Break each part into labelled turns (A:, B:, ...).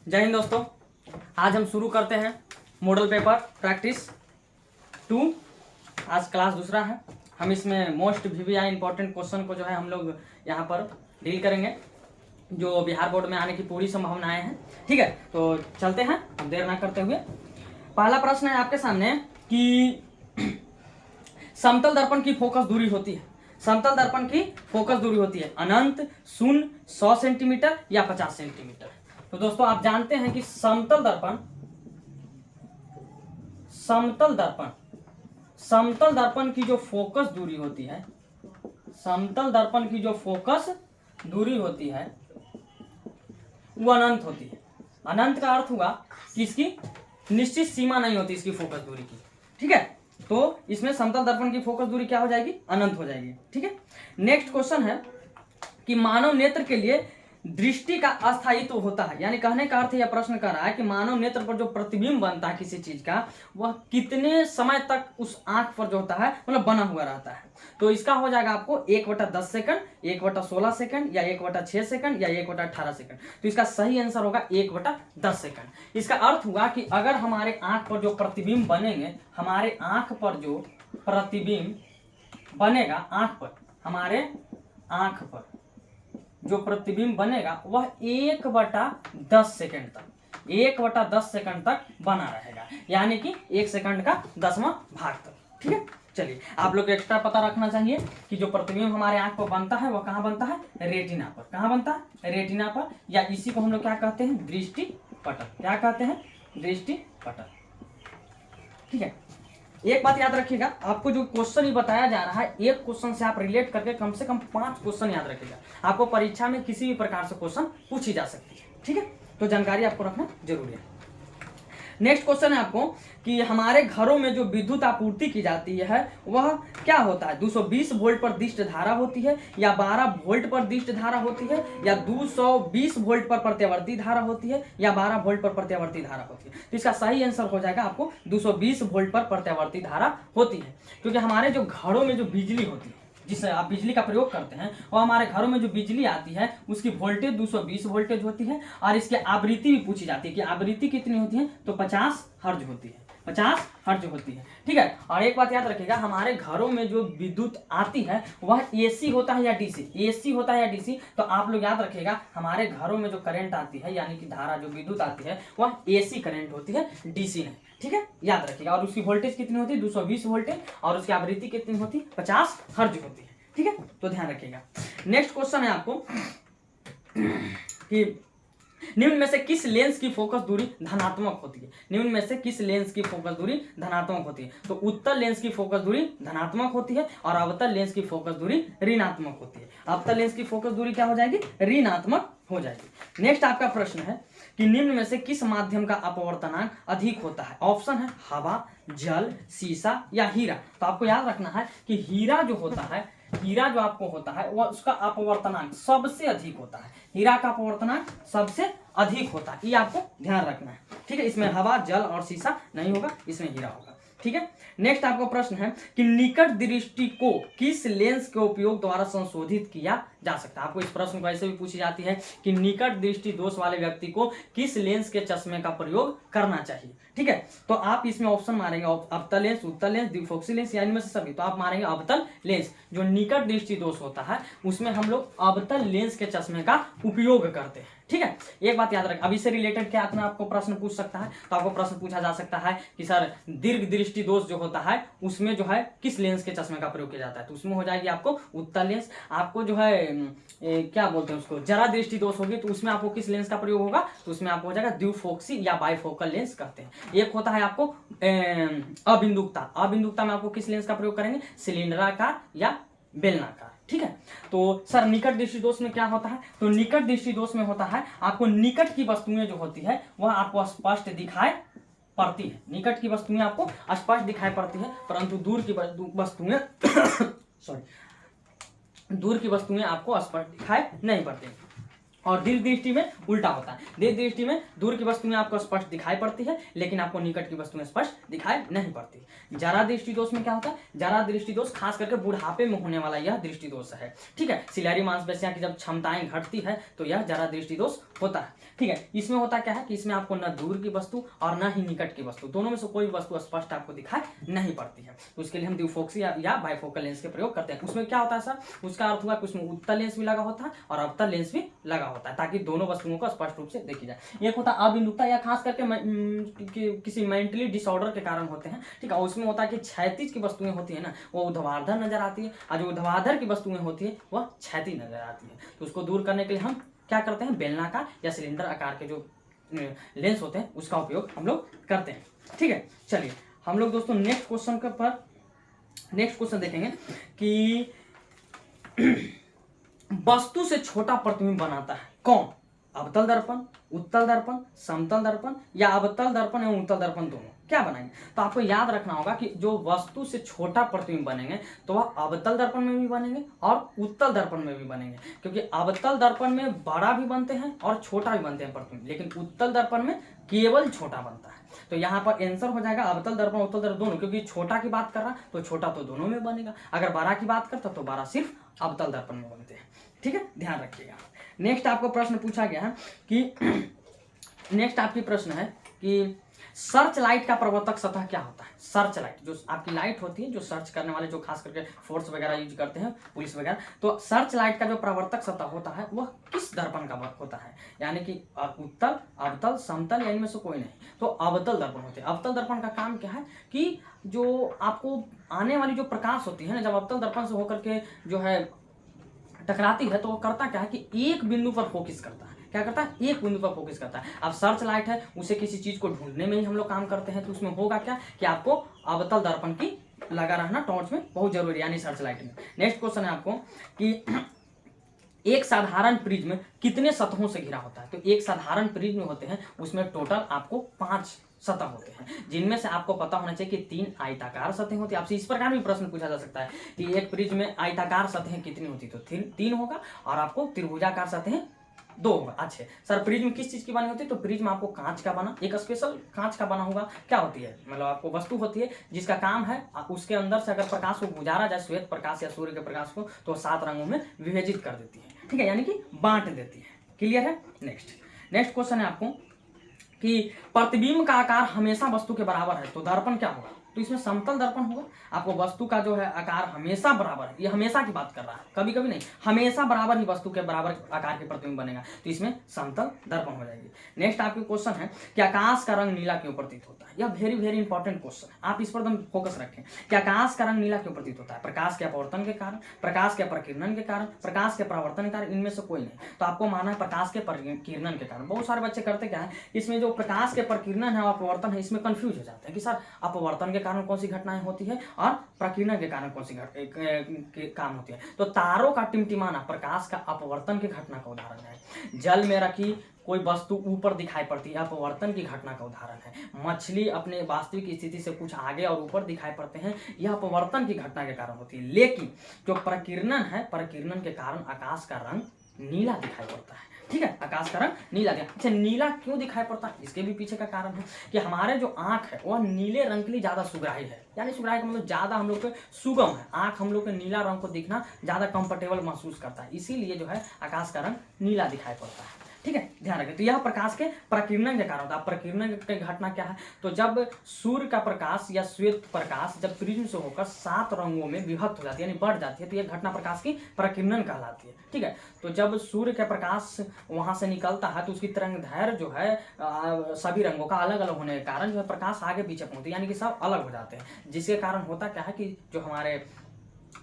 A: जय हिंद दोस्तों। आज हम शुरू करते हैं मॉडल पेपर प्रैक्टिस 2। आज क्लास दूसरा है। हम इसमें मोस्ट वीवीआई इंपॉर्टेंट क्वेश्चन को जो है हम लोग यहाँ पर डील करेंगे, जो बिहार बोर्ड में आने की पूरी संभावनाएं हैं। ठीक है, तो चलते हैं अब देर ना करते हुए। पहला प्रश्न है आपके सामने कि समतल दर्पण की फोकस दूरी होती है। समतल दर्पण की फोकस दूरी होती है अनंत, शून्य, 100 सेंटीमीटर या 50 सेंटीमीटर। तो दोस्तों आप जानते हैं कि समतल दर्पण की जो फोकस दूरी होती है, समतल दर्पण की जो फोकस दूरी होती है वो अनंत होती है। अनंत का अर्थ हुआ कि इसकी निश्चित सीमा नहीं होती इसकी फोकस दूरी की। ठीक है, तो इसमें समतल दर्पण की फोकस दूरी क्या हो जाएगी? अनंत हो जाएगी। ठीक है, नेक्स्ट क्वेश्चन है कि मानव नेत्र के लिए दृष्टि का अस्थायित्व होता है। यानी कहने का अर्थ यह प्रश्न कर रहा है कि मानव नेत्र पर जो प्रतिबिंब बनता है किसी चीज का, वह कितने समय तक उस आंख पर जो होता है मतलब बना हुआ रहता है। तो इसका हो जाएगा आपको 1/10 सेकंड, 1/16 सेकंड या 1/6 सेकंड या 1/18 सेकंड। तो इसका सही आंसर होगा 1/10 सेकंड। इसका अर्थ हुआ कि अगर हमारे आंख पर जो प्रतिबिंब बनेंगे, हमारे आंख पर जो प्रतिबिंब बनेगा, हमारे आंख पर जो प्रतिबिंब बनेगा वह 1/10 सेकंड तक 1/10 सेकंड तक बना रहेगा, यानी कि 1 सेकंड का 10वां भाग तक। ठीक है, चलिए आप लोग को एक्स्ट्रा पता रखना चाहिए कि जो प्रतिबिंब हमारे आंख पर बनता है वह कहाँ बनता है? रेटिना पर। कहाँ बनता है? रेटिना पर, या इसी को हम लोग क्या कहते हैं? दृष्टि पटल। क्या कहते हैं? दृष्टि पटल। ठीक है, एक बात याद रखिएगा, आपको जो क्वेश्चन ही बताया जा रहा है, एक क्वेश्चन से आप रिलेट करके कम से कम 5 क्वेश्चन याद रखिएगा। आपको परीक्षा में किसी भी प्रकार से क्वेश्चन पूछी जा सकती है। ठीक है, तो जानकारी आपको रखना जरूरी है। नेक्स्ट क्वेश्चन है आपको कि हमारे घरों में जो विद्युत आपूर्ति की जाती है वह क्या होता है? 220 वोल्ट पर दिष्ट धारा होती है, या 12 वोल्ट पर दिष्ट धारा होती है, या 220 वोल्ट पर प्रत्यावर्ती धारा होती है, या 12 वोल्ट पर प्रत्यावर्ती धारा होती है। तो इसका सही आंसर हो जाएगा आपको 220 वोल्ट पर प्रत्यावर्ती धारा होती है। क्योंकि हमारे जो घरों में जो बिजली होती है, जिससे आप बिजली का प्रयोग करते हैं, और हमारे घरों में जो बिजली आती है उसकी वोल्टेज 220 वोल्टेज होती है। और इसकी आवृत्ति भी पूछी जाती है कि आवृत्ति कितनी होती है, तो 50 हर्ट्ज होती है। 50 हर्ट्ज होती है। ठीक है, और एक बात याद रखिएगा, हमारे घरों में जो विद्युत आती है वह एसी होता है या डीसी? एसी होता है या डीसी? तो आप लोग याद रखिएगा, हमारे घरों में जो करंट आती है यानी कि धारा जो विद्युत आती है वह एसी करंट होती है, डीसी नहीं। ठीक है, याद रखिएगा। और उसकी वोल्टेज कितनी होती है? 220 वोल्टेज, और उसकी आवृत्ति कितनी होती है? 50 हर्ट्ज होती है। ठीक है, तो ध्यान रखिएगा। नेक्स्ट क्वेश्चन है आपको कि निम्न में से किस लेंस की फोकस दूरी धनात्मक होती है? निम्न में से किस लेंस की फोकस दूरी धनात्मक होती है? तो उत्तल लेंस की फोकस दूरी धनात्मक होती है, और अवतल लेंस की फोकस दूरी ऋणात्मक होती है। अवतल लेंस की फोकस दूरी क्या हो जाएगी? ऋणात्मक हो जाएगी। नेक्स्ट आपका प्रश्न है कि निम्न में से किस माध्यम का अपवर्तनांक अधिक होता है? ऑप्शन है हवा, जल, शीशा या हीरा। तो आपको याद रखना है कि हीरा जो होता है, हीरा जो आपको होता है वह उसका अपवर्तनांक सबसे अधिक होता है। हीरा का अपवर्तनांक सबसे अधिक होता है, ये आपको ध्यान रखना है। ठीक है, इसमें हवा, जल और शीशा नहीं होगा, इसमें हीरा होगा। ठीक है, नेक्स्ट आपका प्रश्न है कि निकट दृष्टि को किस लेंस के उपयोग द्वारा संशोधित किया जा सकता है? आपको इस प्रश्न को ऐसे भी पूछी जाती है कि निकट दृष्टि दोष वाले व्यक्ति को किस लेंस के चश्मे का प्रयोग करना चाहिए। ठीक है, तो आप इसमें ऑप्शन मारेंगे अवतल लेंस, उत्तल लेंस, द्विफोक्सी लेंस या इनमें से सभी। तो आप मारेंगे अवतल लेंस। जो निकट दृष्टि दोष होता है उसमें हम लोग अवतल लेंस के चश्मे का उपयोग करते हैं। ठीक है, एक बात याद रखें, अब इससे रिलेटेड क्या अपना आपको प्रश्न पूछ सकता है? तो आपको प्रश्न पूछा जा सकता है कि सर दीर्घ दृष्टि दोष जो होता है उसमें जो है किस लेंस के चश्मे का प्रयोग किया जाता है? तो उसमें हो जाएगी आपको उत्तल लेंस। आपको जो है क्या बोलते हैं उसको, जरा दृष्टि दोष होगी तो उसमें आपको किस लेंस का प्रयोग होगा? तो उसमें आपको हो जाएगा द्विफोक्सी या बाइफोकल लेंस कहते हैं। एक होता है आपको अबिंदुकता। अबिंदुकता में आपको किस लेंस का प्रयोग करेंगे? सिलिंडराकार या बेलनाकार। ठीक है, तो सर निकट दृष्टि दोष में क्या होता है? तो निकट दृष्टि दोष में होता है आपको निकट की वस्तुएं जो होती है वह आपको स्पष्ट दिखाई पड़ती है। निकट की वस्तुएं आपको स्पष्ट दिखाई पड़ती है, परंतु दूर की वस्तुएं दूर की वस्तुएं आपको स्पष्ट दिखाई नहीं पड़ती। और दीर्घ दृष्टि में उल्टा होता है। दीर्घ दृष्टि में दूर की वस्तुएं आपको स्पष्ट दिखाई पड़ती है, लेकिन आपको निकट की वस्तुएं स्पष्ट दिखाई नहीं पड़ती। जरा दृष्टि दोष में क्या होता है? जरा दृष्टि दोष खास करके बुढ़ापे में होने वाला यह दृष्टि दोष है। ठीक है, सिलेरी मांसपेशियां की जब क्षमताएं घटती है तो यह जरा दृष्टि दोष होता है। ठीक है, इसमें होता क्या है कि इसमें आपको न दूर की वस्तु और न ही निकट की वस्तु, दोनों में से कोई वस्तु स्पष्ट आपको दिखाई नहीं पड़ती है। तो उसके लिए हम द्विफोक्सी या बाइफोकल लेंस के प्रयोग करते हैं। उसमें क्या होता है सर? उसका अर्थ हुआ कि उसमें उत्तल लेंस भी लगा होता है और अवतल लेंस भी लगा होता है, ताकि दोनों वस्तुओं को स्पष्ट रूप से देखी जाए। एक होता है अबिंदुता, या खास करके किसी मेंटली डिसऑर्डर के कारण होते हैं। ठीक है, उसमें होता है कि क्षैतिज की वस्तुएं होती है ना, वो ऊर्ध्वाधर नजर आती है, और जो ऊर्ध्वाधर की वस्तुएं होती है वह क्षैतिज नजर आती है। तो उसको दूर करने के लिए हम क्या करते हैं? बेलनाकार या सिलेंडर आकार के जो लेंस होते हैं उसका उपयोग हम लोग करते हैं। ठीक है, चलिए हम लोग दोस्तों नेक्स्ट क्वेश्चन देखेंगे कि वस्तु से छोटा प्रतिबिंब बनाता है कौन? अवतल दर्पण, उत्तल दर्पण, समतल दर्पण, या अवतल दर्पण एवं उत्तल दर्पण दोनों क्या बनाएंगे? तो आपको याद रखना होगा कि जो वस्तु से छोटा प्रतिबिंब बनेंगे तो वह अवतल दर्पण में भी बनेंगे और उत्तल दर्पण में भी बनेंगे, क्योंकि अवतल दर्पण में बड़ा भी बनते हैं और छोटा भी बनते हैं प्रतिबिंब, लेकिन उत्तल दर्पण में केवल छोटा बनता है। तो यहाँ पर आंसर हो जाएगा अवतल दर्पण उत्तल दर्पण दोनों, क्योंकि छोटा की बात कर रहा तो छोटा तो दोनों में बनेगा, अगर बड़ा की बात करता तो बड़ा सिर्फ अवतल दर्पण में बनते हैं। ठीक है, ध्यान रखिएगा। नेक्स्ट आपको प्रश्न पूछा गया है कि नेक्स्ट आपकी प्रश्न है कि सर्च लाइट का प्रवर्तक सतह क्या होता है? सर्च लाइट जो आपकी लाइट होती है, जो सर्च करने वाले, जो खास करके फोर्स वगैरह यूज करते हैं, पुलिस वगैरह, तो सर्च लाइट का जो प्रवर्तक सतह होता है वह किस दर्पण का होता है? यानी कि उत्तल, अवतल, समतल, या इनमें से कोई नहीं, तो अवतल दर्पण होते हैं। अवतल दर्पण का काम क्या है कि जो आपको आने वाली जो प्रकाश होती है ना, जब अवतल दर्पण से होकर के जो है टकराती है तो वो करता क्या है कि एक बिंदु पर फोकस करता है। क्या करता है? एक बिंदु पर फोकस करता है। अब सर्च लाइट है, उसे किसी चीज को ढूंढने में ही हम लोग काम करते हैं, तो उसमें होगा क्या कि आपको अवतल दर्पण की लगा रहना टॉर्च में बहुत जरूरी है, यानी सर्च लाइट में। नेक्स्ट क्वेश्चन है आपको कि एक साधारण प्रिज्म कितने सतहों से घिरा होता है? तो एक साधारण प्रिज्म होते हैं, उसमें टोटल आपको 5 सतह होते हैं, जिनमें से आपको पता होना चाहिए कि 3 आयताकार सतहें होती है। आपसे इस प्रकार भी प्रश्न पूछा जा सकता है कि एक प्रिज्म में आयताकार सतहें कितनी होती, तो 3 होगा, और आपको त्रिभुजाकार सतहें 2 होगा। अच्छे सर, प्रिज्म किस चीज की बनी होती है? तो प्रिज्म आपको कांच का बना, एक स्पेशल कांच का बना होगा। क्या होती है? मतलब आपको वस्तु होती है जिसका काम है उसके अंदर से अगर प्रकाश को गुजारा जाए, श्वेत प्रकाश या सूर्य के प्रकाश को, तो 7 रंगों में विभाजित कर देती है। ठीक है, यानी कि बांट देती है। क्लियर है? नेक्स्ट क्वेश्चन है आपको कि प्रतिबिंब का आकार हमेशा वस्तु के बराबर है, तो दर्पण क्या होगा? तो इसमें समतल दर्पण होगा। आपको वस्तु का जो है आकार हमेशा बराबर है, ये हमेशा की बात कर रहा है, कभी कभी नहीं, हमेशा बराबर ही वस्तु के बराबर आकार के प्रतिबिंब बनेगा, तो इसमें समतल दर्पण हो जाएगी। नेक्स्ट आपके क्वेश्चन है कि आकाश का रंग नीला क्यों प्रतीत होता है? यह वेरी वेरी इंपॉर्टेंट क्वेश्चन है, आप इस पर एकदम फोकस रखें कि आकाश का रंग नीला क्यों प्रतीत होता है? प्रकाश के अपवर्तन के कारण, प्रकाश के प्रकीर्णन के कारण, प्रकाश के परावर्तन के कारण, इनमें से कोई नहीं। तो आपको मानना है प्रकाश के प्रकीर्णन के कारण। बहुत सारे बच्चे करते क्या है, इसमें जो प्रकाश के प्रकीर्णन है और अपवर्तन है, इसमें कंफ्यूज हो जाते हैं कि सर अपवर्तन के कारण कौन सी घटनाएं होती है और प्रकीर्णन के कारण कौन सी काम होती है। तो तारों का टिमटिमाना प्रकाश का अपवर्तन की घटना का उदाहरण है। जल में रखी कोई वस्तु ऊपर दिखाई पड़ती है, अपवर्तन की घटना का उदाहरण है। मछली अपने वास्तविक स्थिति से कुछ आगे और ऊपर दिखाई पड़ते हैं, यह अपवर्तन की घटना के कारण होती है। लेकिन जो प्रकीर्णन है, प्रकीर्णन के कारण आकाश का रंग नीला दिखाई पड़ता है। ठीक है, आकाश का रंग नीला दिखाई। अच्छा, नीला क्यों दिखाई पड़ता है? इसके भी पीछे का कारण है कि हमारे जो आंख है वह नीले रंग के लिए ज्यादा सुग्राही है, यानी सुग्राही का मतलब ज्यादा हम लोग के सुगम है। आंख हम लोग के नीला रंग को दिखना ज्यादा कंफर्टेबल महसूस करता है, इसीलिए जो है आकाश का रंग नीला दिखाई पड़ता है। ठीक है, ध्यान रखें। तो यह प्रकाश के प्रकीर्णन के कारण होता है। प्रकीर्णन की घटना क्या है? तो जब सूर्य का प्रकाश या श्वेत प्रकाश जब प्रिज्म से होकर 7 रंगों में विभक्त हो जाती है, यानी बढ़ जाती है, तो यह घटना प्रकाश की प्रकीर्णन कहलाती है। ठीक है, तो जब सूर्य का प्रकाश वहां से निकलता है तो उसकी तरंगदैर्घ्य जो है सभी रंगों का अलग अलग होने के कारण जो है प्रकाश आगे पीछे पहुंचती है, यानी कि सब अलग हो जाते हैं, जिसके कारण होता क्या है कि जो हमारे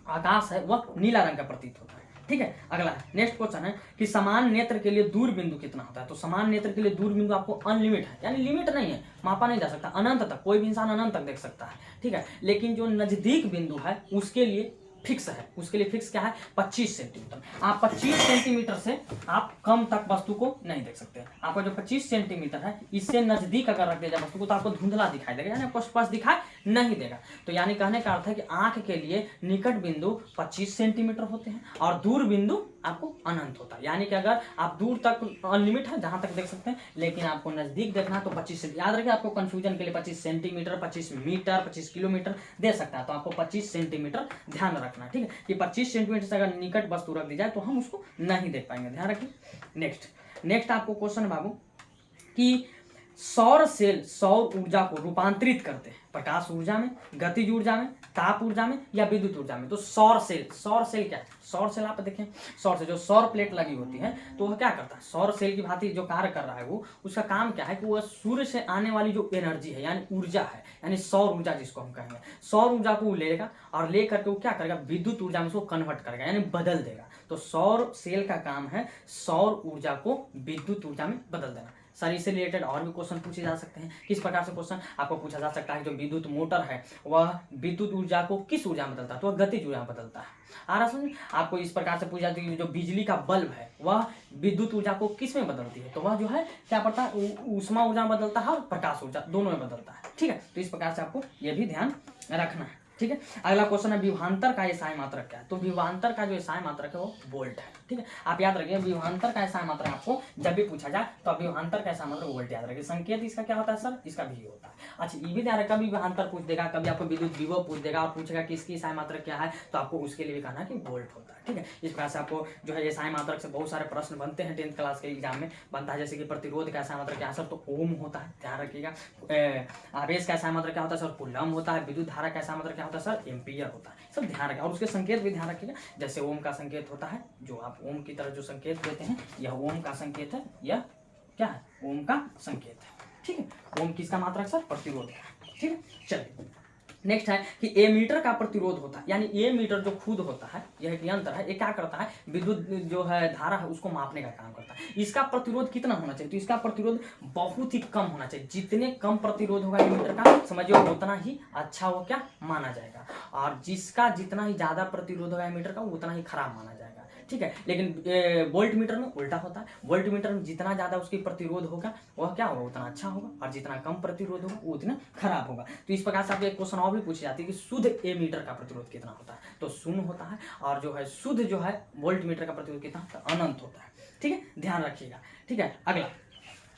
A: आकाश है वह नीला रंग का प्रतीत होता है। ठीक है, अगला नेक्स्ट क्वेश्चन है कि समान नेत्र के लिए दूर बिंदु कितना होता है? तो समान नेत्र के लिए दूर बिंदु आपको अनलिमिट है, यानी लिमिट नहीं है, मापा नहीं जा सकता, अनंत तक कोई भी इंसान अनंत तक देख सकता है। ठीक है, लेकिन जो नजदीक बिंदु है उसके लिए फिक्स है, उसके लिए फिक्स क्या है? 25 सेंटीमीटर। आप 25 सेंटीमीटर से आप कम तक वस्तु को नहीं देख सकते। आपका जो 25 सेंटीमीटर है, इससे नजदीक अगर रख दिया जाए वस्तु को तो आपको धुंधला दिखाई देगा, यानी आपको स्पष्ट दिखाई नहीं देगा। तो यानी कहने का अर्थ है कि आंख के लिए निकट बिंदु 25 सेंटीमीटर होते हैं और दूर बिंदु आपको अनंत होता है। यानी कि अगर आप दूर तक अनलिमिट है जहां तक देख सकते हैं, लेकिन आपको नजदीक देखना है तो 25 याद रखिए, आपको कंफ्यूजन के लिए 25 सेंटीमीटर, 25 मीटर, 25 किलोमीटर दे सकता है, तो आपको 25 सेंटीमीटर ध्यान रखना है। ठीक है कि 25 सेंटीमीटर से अगर निकट वस्तु रख दी जाए तो हम उसको नहीं देख पाएंगे, ध्यान रखिए। नेक्स्ट आपको क्वेश्चन है बाबू कि सौर सेल सौर ऊर्जा को रूपांतरित करते हैं प्रकाश ऊर्जा में, गतिज ऊर्जा में, ताप ऊर्जा में या विद्युत ऊर्जा में। तो सौर सेल क्या है? सौर सेल आप देखें, सौर से जो सौर प्लेट लगी होती है तो वह क्या करता है, सौर सेल की भांति जो कार्य कर रहा है वो, उसका काम क्या है कि वह सूर्य से आने वाली जो एनर्जी है यानी ऊर्जा है, यानी सौर ऊर्जा जिसको हम कहेंगे, सौर ऊर्जा को लेगा और ले करके वो क्या करेगा, विद्युत ऊर्जा में उसको कन्वर्ट करेगा यानी बदल देगा। तो सौर सेल का काम है सौर ऊर्जा को विद्युत ऊर्जा में बदल देना। सर इससे रिलेटेड और भी क्वेश्चन पूछे जा सकते हैं। किस प्रकार से क्वेश्चन आपको पूछा जा सकता है, जो विद्युत मोटर है वह विद्युत ऊर्जा को किस ऊर्जा में बदलता है, तो वह गतिज ऊर्जा में बदलता है। आ रहा समझ? आपको इस प्रकार से पूछा जाती है जो बिजली का बल्ब है वह विद्युत ऊर्जा को किस में बदलती है, तो वह जो है क्या पड़ता है, ऊष्मा ऊर्जा में बदलता है और प्रकाश ऊर्जा दोनों में बदलता है। ठीक है, तो इस प्रकार से आपको यह भी ध्यान रखना है। ठीक है, अगला क्वेश्चन है विभवांतर का एसआई मात्रक क्या है। तो विभवांतर का जो एसआई मात्रक है वो वोल्ट है। ठीक है, आप याद रखिए विभवांतर का एसआई मात्रक आपको जब भी पूछा जाए तो आप विभवांतर का एसआई मात्रक वोल्ट याद रखिए। संकेत इसका क्या होता है सर, इसका भी होता है। अच्छा ये भी ध्यान रखा, कभी विभवांतर पूछ देगा, कभी आपको विद्युत विभव पूछ देगा और पूछेगा कि इसकी एसआई मात्रक क्या है, तो आपको उसके लिए भी कहना है कि वोल्ट होता है। ठीक है, इस प्रकार से आपको जो है एसआई मात्रक से बहुत सारे प्रश्न बनते हैं 10th क्लास के एग्जाम में बनता है। जैसे कि प्रतिरोध का एसआई मात्रक क्या है सर, तो ओम होता है, ध्यान रखिएगा। आवेश का एसआई मात्रक क्या होता है सर, कूलम होता है। विद्युत धारा का एसआई मात्रक क्या होता है सर, एम्पीयर होता है। सब ध्यान रखें और उसके संकेत भी ध्यान रखिएगा। जैसे ओम का संकेत होता है, जो आप ओम की तरह जो संकेत देते हैं, यह ओम का संकेत है, यह क्या है, ओम का संकेत है। ठीक है, ओम किसका मात्रक सर, प्रतिरोध है। ठीक है, चलिए नेक्स्ट है कि ए मीटर का प्रतिरोध होता है, यानी ए मीटर जो खुद होता है, यह एक यंत्र है, ये क्या करता है, विद्युत जो है धारा है उसको मापने का काम करता है। इसका प्रतिरोध कितना होना चाहिए, तो इसका प्रतिरोध बहुत ही कम होना चाहिए। जितने कम प्रतिरोध होगा ए मीटर का, समझिए उतना ही अच्छा वो क्या माना जाएगा, और जिसका जितना ही ज्यादा प्रतिरोध होगा ए मीटर का उतना ही खराब माना जाएगा। ठीक है, लेकिन वोल्ट मीटर में उल्टा होता है। वोल्ट मीटर में जितना ज्यादा उसकी प्रतिरोध होगा वह क्या होगा, उतना अच्छा होगा, और जितना कम प्रतिरोध होगा वो उतना खराब होगा। तो इस प्रकार से आपको एक क्वेश्चन और भी पूछी जाती है कि शुद्ध ए मीटर का प्रतिरोध कितना होता है, तो शून्य होता है, और जो है शुद्ध जो है वोल्ट मीटर का प्रतिरोध कितना होता है, अनंत होता है। ठीक है, ध्यान रखिएगा। ठीक है, अगला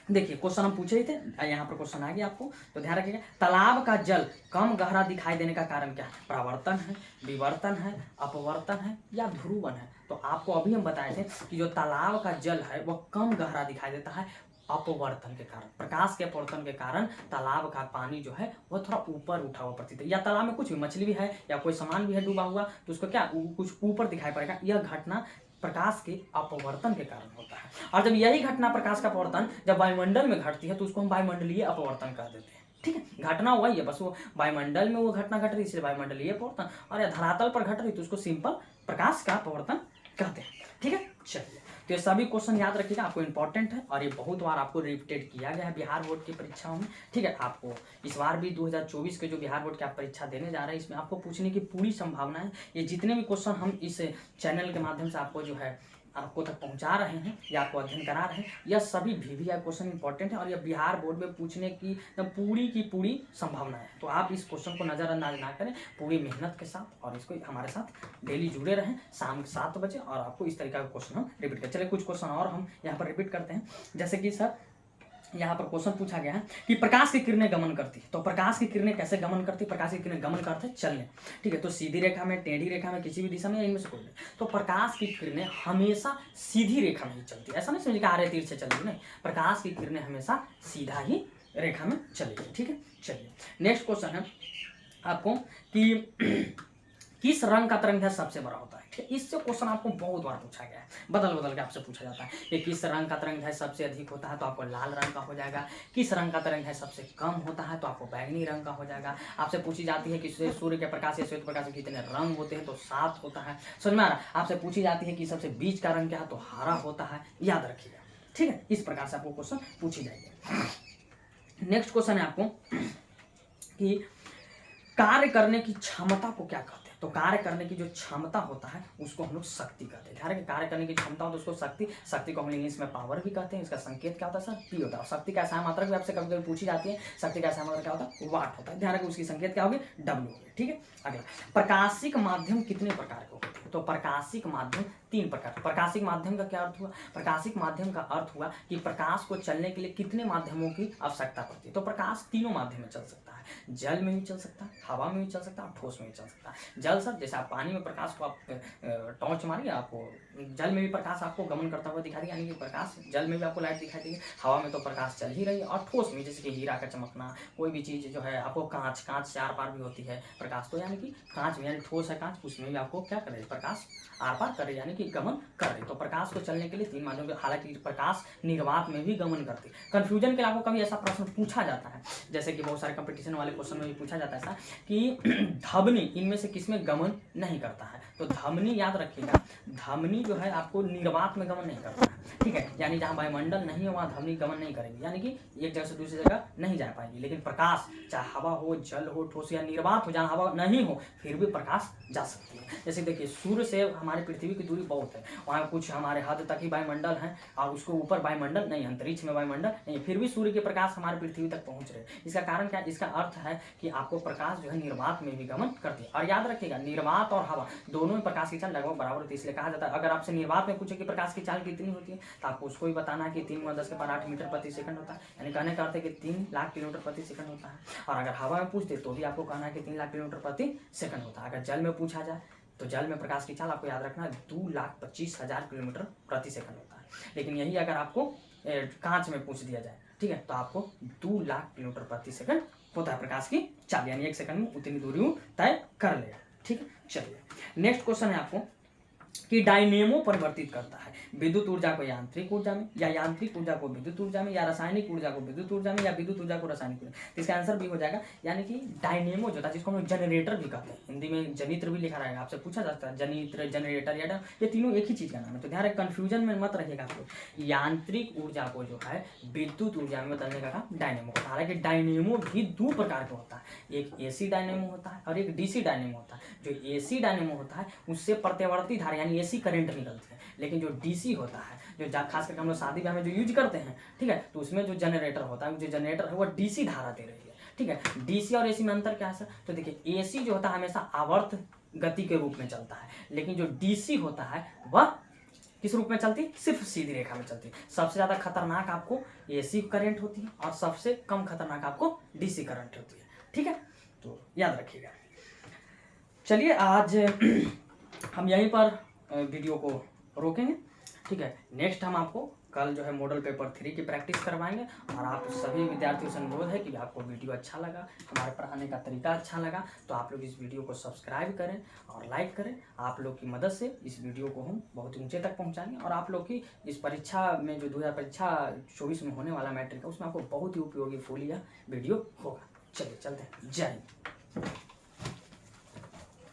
A: देखिए क्वेश्चन हम पूछे ही थे, यहाँ पर क्वेश्चन आ गया आपको, तो ध्यान रखिएगा। तालाब का जल कम गहरा दिखाई देने का कारण क्या है, परावर्तन है, विवर्तन है, अपवर्तन है या ध्रुवन है। तो आपको अभी हम बताए थे कि जो तालाब का जल है वह कम गहरा दिखाई देता है अपवर्तन के कारण, प्रकाश के अपवर्तन के कारण तालाब का पानी जो है वह थोड़ा ऊपर उठा हुआ प्रतीत है, या तालाब में कुछ भी मछली भी है या कोई सामान भी है डूबा हुआ तो उसको क्या कुछ ऊपर दिखाई पड़ेगा। यह घटना प्रकाश के अपवर्तन के कारण होता है, और जब यही घटना प्रकाश का अपवर्तन जब वायुमंडल में घटती है तो उसको हम वायुमंडलीय अपवर्तन कह देते हैं। ठीक है, घटना वही है, बस वो वायुमंडल में वो घटना घट रही इसलिए वायुमंडलीय अपवर्तन, और या धरातल पर घट रही तो उसको सिंपल प्रकाश का अपवर्तन कहते हैं। ठीक है, चलिए तो ये सभी क्वेश्चन याद रखिएगा, आपको इंपॉर्टेंट है और ये बहुत बार आपको रिपीटेड किया गया है बिहार बोर्ड की परीक्षाओं में। ठीक है, आपको इस बार भी 2024 के जो बिहार बोर्ड की आप परीक्षा देने जा रहे हैं इसमें आपको पूछने की पूरी संभावना है। ये जितने भी क्वेश्चन हम इस चैनल के माध्यम से आपको जो है आपको तक पहुंचा रहे हैं या आपको अध्ययन करा रहे हैं, यह सभी VVI क्वेश्चन इंपॉर्टेंट है और यह बिहार बोर्ड में पूछने की पूरी की पूरी संभावना है। तो आप इस क्वेश्चन को नज़रअंदाज ना करें, पूरी मेहनत के साथ और इसको हमारे साथ डेली जुड़े रहें शाम 7 बजे, और आपको इस तरीका का क्वेश्चन हम रिपीट करें। चलिए कुछ क्वेश्चन और हम यहाँ पर रिपीट करते हैं। जैसे कि सर यहाँ पर क्वेश्चन पूछा गया है कि प्रकाश की किरणें गमन करती है, तो प्रकाश की किरणें कैसे गमन करती है, प्रकाश की किरणें गमन करते हैं चलने। ठीक है, तो सीधी रेखा में, टेढ़ी रेखा में, किसी भी दिशा में, इनमें से कोई नहीं। तो प्रकाश की किरणें हमेशा सीधी रेखा में ही चलती है, ऐसा नहीं समझिए कि आरे तीर से चलेगी, नहीं, प्रकाश की किरणें हमेशा सीधा ही रेखा में चलेगी। ठीक है, चलिए नेक्स्ट क्वेश्चन है आपको कि किस रंग का तरंगदैर्घ्य सबसे बड़ा होता है। इससे क्वेश्चन आपको बहुत बार पूछा गया है, बदल बदल के आपसे पूछा जाता है कि किस रंग का तरंगदैर्घ्य सबसे अधिक होता है, तो आपको लाल रंग का हो जाएगा। किस रंग का तरंगदैर्घ्य सबसे कम होता है, तो आपको बैंगनी रंग का हो जाएगा। आपसे पूछी जाती है कि सूर्य के प्रकाश या श्वेत प्रकाश में कितने रंग होते हैं, तो 7 होता है। समझ में आ रहा। आपसे पूछी जाती है कि सबसे बीच का रंग क्या है, तो हरा होता है, याद रखिएगा। ठीक है, इस प्रकार से आपको क्वेश्चन पूछी जाएगी। नेक्स्ट क्वेश्चन है आपको कि कार्य करने की क्षमता को क्या कहते हैं, तो कार्य करने की जो क्षमता होता है उसको हम लोग शक्ति कहते हैं। ध्यान रखें, कार्य करने की क्षमता हो तो उसको शक्ति को हम इंग्लिश में पावर भी कहते हैं। इसका संकेत क्या होता है सर, P होता है। शक्ति का एसआई मात्रक भी आपसे कभी कभी पूछी जाती है, शक्ति का एसआई मात्रक क्या होता है, वाट होता है। ध्यान रखें, उसकी संकेत क्या होगी, W होगी। ठीक है, अगला प्रकाशिक माध्यम कितने प्रकार के होते हैं, तो प्रकाशिक माध्यम तीन प्रकार। प्रकाशिक माध्यम का क्या अर्थ हुआ? प्रकाशिक माध्यम का अर्थ हुआ कि प्रकाश को चलने के लिए कितने माध्यमों की आवश्यकता पड़ती है। तो प्रकाश तीनों माध्यम में चल सकता है, जल में भी चल सकता है, हवा में भी चल सकता है और ठोस में भी चल सकता है। जल सर, जैसे आप पानी में प्रकाश को आप टॉर्च मारिए, आपको जल में भी प्रकाश आपको गमन करता हुआ दिखाई देगा, यानी कि प्रकाश जल में भी आपको लाइट दिखाई देगी। हवा में तो प्रकाश चल ही रही है। और ठोस में जैसे कि हीरा का चमकना, कोई भी चीज़ जो है आपको कांच चार पार भी होती है प्रकाश, तो यानी कि कांच में, यानी ठोस है कांच, उसमें भी आपको क्या करे? प्रकाश आर पार करे, यानी कि गमन कर रही। तो प्रकाश को चलने के लिए तीन माध्यम, हालांकि प्रकाश निर्वात में भी गमन करती है। कंफ्यूजन के लिए आपको कभी ऐसा प्रश्न पूछा जाता है, जैसे कि बहुत सारे कंपटीशन वाले क्वेश्चन में भी पूछा जाता है ऐसा कि धमनी इनमें से किसमें गमन नहीं करता है? तो धमनी याद रखिएगा, धमनी जो है आपको निर्वात में गमन नहीं करता है, ठीक है। यानी जहाँ वायुमंडल नहीं है वहाँ धमनी गमन नहीं करेगी, यानी कि एक जगह से दूसरी जगह नहीं जा पाएगी। लेकिन प्रकाश चाहे हवा हो, जल हो, ठोस या निर्वात हो, जहाँ हवा नहीं हो फिर भी प्रकाश जा सकती है। जैसे देखिए सूर्य से हमारी पृथ्वी की दूरी बहुत है, वहाँ कुछ हमारे हद तक ही वायुमंडल है और उसको ऊपर वायुमंडल नहीं, अंतरिक्ष में वायुमंडल नहीं, फिर भी सूर्य के प्रकाश हमारे पृथ्वी तक पहुँच रहे। इसका कारण क्या? इसका अर्थ है कि आपको प्रकाश जो है निर्वात में भी गमन करती है। और याद रखिएगा, निर्वात और हवा दोनों में प्रकाश की चाल लगभग बराबर होती है। इसलिए कहा जाता है, अगर आपसे निर्वात में पूछे कि प्रकाश की चाल कितनी होती है तो आपको उसको भी बताना है कि 3×10⁸ मीटर प्रति सेकंड होता है, यानी कहने का अर्थ है कि 3 लाख किलोमीटर प्रति सेकंड होता है। और अगर हवा में पूछते तो भी आपको कहना है कि 3 लाख किलोमीटर प्रति सेकंड होता है। अगर जल में पूछा जाए तो जल में प्रकाश की चाल आपको याद रखना है 2,25,000 किलोमीटर प्रति सेकंड होता है। लेकिन यही अगर आपको कांच में पूछ दिया जाए, ठीक है, तो आपको 2 लाख किलोमीटर प्रति सेकंड होता है प्रकाश की चाल, यानी 1 सेकंड में उतनी दूरी तय कर लेगा, ठीक है। चलिए नेक्स्ट क्वेश्चन है आपको कि डायनेमो परिवर्तित करता है विद्युत ऊर्जा को यांत्रिक ऊर्जा में, या यांत्रिक ऊर्जा को विद्युत ऊर्जा में, या रासायनिक ऊर्जा को विद्युत ऊर्जा में, या विद्युत ऊर्जा को रासायनिक ऊर्जा। तो इसका आंसर भी हो जाएगा, यानी कि डायनेमो जो था, जिसको हम लोग जनरेटर भी कहते हैं, हिंदी में जनित्र भी लिखा रहेगा, आपसे पूछा जाता है जनित्र, जनरेटर, या ये तीनों एक ही चीज का नाम है। तो ध्यान रखें, कंफ्यूजन में मत रहिएगा आपको। यांत्रिक ऊर्जा को जो है विद्युत ऊर्जा में बदलने का काम डायनेमो का। हालांकि डायनेमो भी दो प्रकार का होता है, एक एसी डायनेमो होता है और एक डीसी डायनेमो होता है। जो एसी डायनेमो होता है उससे प्रत्यावर्ती धारा यानी एसी करंट निकलती है, लेकिन जो डीसी होता है, जो खास करके हम लोग शादी ब्याह में जो यूज करते हैं, ठीक है, तो उसमें जो जनरेटर होता है, जो जनरेटर है वो डीसी धारा दे रही है, ठीक है। डीसी और एसी में अंतर क्या है सर? तो देखिए एसी जो होता है हमेशा आवर्त गति के रूप में चलता है, लेकिन जो डीसी होता है वह किस रूप में चलती है? सिर्फ सीधी रेखा में चलती है। सबसे ज्यादा खतरनाक आपको एसी करंट होती है और सबसे कम खतरनाक आपको डीसी करंट होती है, ठीक है, तो याद रखिएगा। चलिए आज हम यहीं पर वीडियो को रोकेंगे, ठीक है। नेक्स्ट हम आपको कल जो है मॉडल पेपर 3 की प्रैक्टिस करवाएंगे। और आप सभी विद्यार्थियों से अनुरोध है कि आपको वीडियो अच्छा लगा, हमारे पढ़ाने का तरीका अच्छा लगा, तो आप लोग इस वीडियो को सब्सक्राइब करें और लाइक करें। आप लोग की मदद से इस वीडियो को हम बहुत ऊंचे तक पहुंचाएंगे और आप लोग की इस परीक्षा में जो 2024 में होने वाला मैट्रिक है उसमें आपको बहुत ही उपयोगी फूल यह वीडियो होगा। चलिए चलते हैं, जय हिंद।